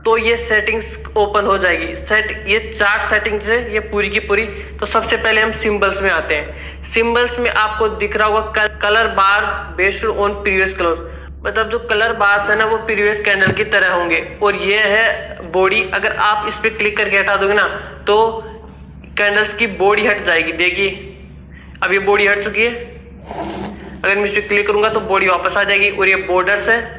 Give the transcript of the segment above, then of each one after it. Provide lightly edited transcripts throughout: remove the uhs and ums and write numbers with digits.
तो ये settings open हो जाएगी। ये चार्ट सेटिंग्स है ये पूरी की पूरी। तो सबसे पहले हम सिंबल्स में आते हैं। सिंबल्स में आपको दिख रहा होगा colour bars based on previous close, मतलब जो कलर बार्स है ना वो प्रीवियस कैंडल की तरह होंगे। और ये है बॉडी, अगर आप इस पे क्लिक करके हटा दोगे ना तो कैंडल्स की बॉडी हट जाएगी। देखिए अब ये बॉडी हट चुकी है। अगर मैं इस पे क्लिक करूंगा तो बॉडी वापस आ जाएगी। और ये बॉर्डर्स है,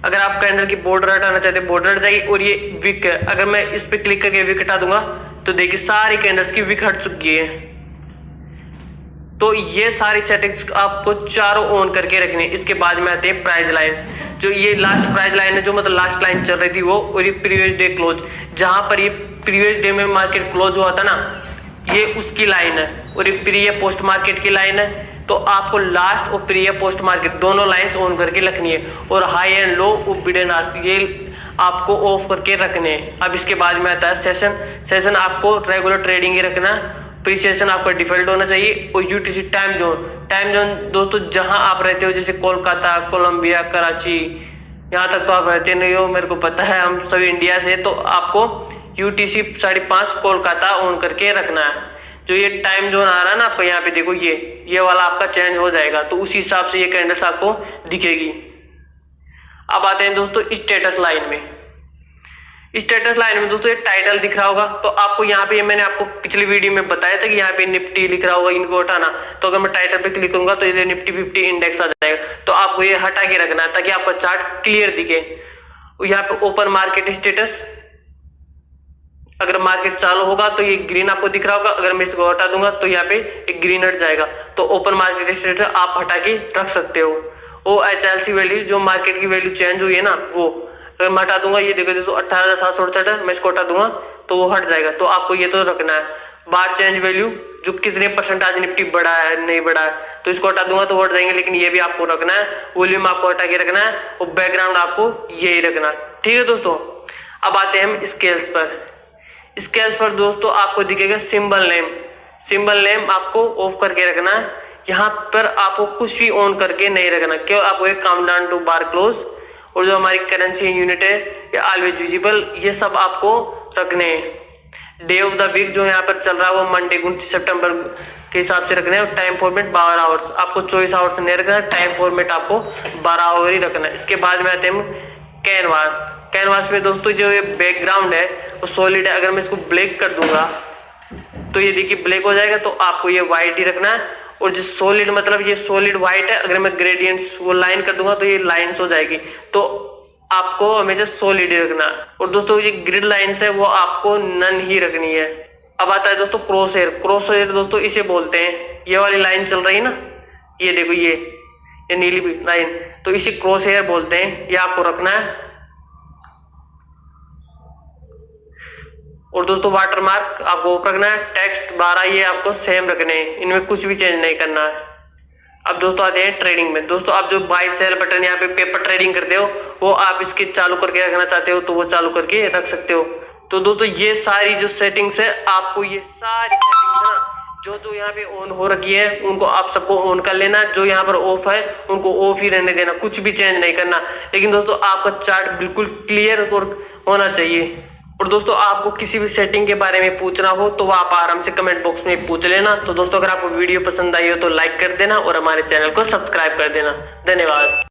अगर आप कैंडल की बॉर्डर हटाना चाहते हैं बॉर्डर हट जाएगी। और ये विक है, अगर मैं इस पे क्लिक करके विक हटा दूंगा तो देखिए सारी कैंडल्स की विक हट चुकी है। तो ये सारी सेटिंग्स आपको चारों ऑन करके रखनी है। इसके बाद में आते हैं प्राइस लाइंस। जो ये लास्ट प्राइस लाइन है, जो मतलब लास्ट लाइन चल रही थी वो, और ये प्रीवियस डे क्लोज, जहां पर ये प्रीवियस डे में मार्केट क्लोज हुआ था ना, ये उसकी लाइन है। और ये प्री या पोस्ट मार्केट की लाइन है। तो आपको लास्ट और प्री या पोस्ट मार्केट दोनों लाइंस ऑन करके रखनी है। और हाई एंड लो और बिड एंड आस्क ये आपको ऑफ करके रखने हैं। अब इसके बाद में आता है सेशन आपको रेगुलर ट्रेडिंग ही रखना है। प्री सेशन आपका डिफॉल्ट होना चाहिए। और यूटीसी टाइम जोन दोस्तों जहां आप रहते हो, जैसे कोलकाता, कोलंबिया, कराची, यहाँ तक तो आप रहते नहीं हो, मेरे को पता है, हम सभी इंडिया से। तो आपको यूटीसी 5:30 कोलकाता ऑन करके रखना है। जो ये टाइम जोन आ रहा है ना आपको, यहाँ पे देखो ये वाला आपका चेंज हो जाएगा। तो उसी हिसाब से ये कैंडल्स आपको दिखेगी। अब आते हैं दोस्तों स्टेटस लाइन में। स्टेटस लाइन में दोस्तों ये टाइटल दिख रहा होगा। तो आपको यहाँ पे मैंने आपको पिछली वीडियो में बताया था कि यहाँ पे निफ्टी लिख रहा होगा, इनको हटाना। तो अगर मैं टाइटल पे क्लिक करूंगा तो ये निफ्टी 50 इंडेक्स आ जाएगा। तो आपको ये हटा के रखना है ताकि आपका चार्ट क्लियर दिखे। यहाँ पे ओपन मार्केट स्टेटस, अगर मार्केट चालू होगा तो ये ग्रीन आपको दिख रहा होगा। अगर मैं इसको हटा दूंगा तो यहाँ पे एक ग्रीन हट जाएगा। तो ओपन मार्केट स्टेटस आप हटा के रख सकते हो। OHLC वैल्यू, जो मार्केट की वैल्यू चेंज हुई है ना वो, अगर मैं हटा दूंगा, ये देखो दोस्तों 18,768 है, मैं इसको हटा दूंगा तो वो हट जाएगा। तो आपको ये तो रखना है। बार चेंज वैल्यू, जो कितने परसेंट आज निफ्टी बढ़ा है नहीं बढ़ा है, तो इसको हटा दूंगा तो वो हट जाएंगे। लेकिन ये भी आपको रखना है। वॉल्यूम आपको हटा के रखना है। और बैकग्राउंड आपको यही रखना है। ठीक है दोस्तों। अब आते हैं हम स्केल्स पर। स्केल्स पर दोस्तों आपको दिखेगा सिंबल नेम आपको ऑफ करके रखना है। यहाँ पर आपको कुछ भी ऑन करके नहीं रखना। क्यों? आपको एक count down to bar close, और जो हमारी करेंसी यूनिट है या ऑलवेज विजिबल, ये सब आपको रखने हैं। डे ऑफ द वीक जो यहाँ पर चल रहा है वो मंडे 29 सितंबर के हिसाब से रखना है। और टाइम फॉर्मेट 12 आवर्स, आपको 24 आवर्स नहीं रखना है। टाइम फॉर्मेट आपको 12 आवर ही रखना है। इसके बाद में आते हैं कैनवास में दोस्तों जो ये बैकग्राउंड है वो सॉलिड है। अगर मैं इसको ब्लैक कर दूंगा तो ये देखिए ब्लैक हो जाएगा। तो आपको ये व्हाइट ही रखना है। और जो सॉलिड, मतलब ये सॉलिड व्हाइट है, अगर मैं ग्रेडियंट्स वो लाइन कर दूंगा तो ये लाइंस हो जाएगी। तो आपको हमेशा सॉलिड ही रखना है। और दोस्तों ये ग्रिड लाइंस है वो आपको नन ही रखनी है। अब आता है दोस्तों क्रॉस हेयर दोस्तों इसे बोलते हैं। ये वाली लाइन चल रही है ना, ये देखो ये नीली लाइन, तो इसे क्रॉस हेयर बोलते हैं। ये आपको रखना है। और दोस्तों वाटरमार्क आपको रखना है। टेक्स्ट 12 ये आपको सेम रखने हैं, इनमें कुछ भी चेंज नहीं करना है। अब दोस्तों आते हैं ट्रेडिंग में। दोस्तों आप जो बाय सेल बटन यहाँ पे पेपर ट्रेडिंग करते हो वो आप इसके चालू करके रखना चाहते हो तो वो चालू करके रख सकते हो। तो दोस्तों ये सारी जो सेटिंग्स है, आपको ये सारी सेटिंग्स है ना जो यहाँ पे ऑन हो रखी है उनको आप सबको ऑन कर लेना। जो यहाँ पर ऑफ है उनको ऑफ ही रहने देना, कुछ भी चेंज नहीं करना। लेकिन दोस्तों आपका चार्ट बिल्कुल क्लियर होना चाहिए। और दोस्तों आपको किसी भी सेटिंग के बारे में पूछना हो तो आप आराम से कमेंट बॉक्स में पूछ लेना। तो दोस्तों अगर आपको वीडियो पसंद आई हो तो लाइक कर देना और हमारे चैनल को सब्सक्राइब कर देना। धन्यवाद।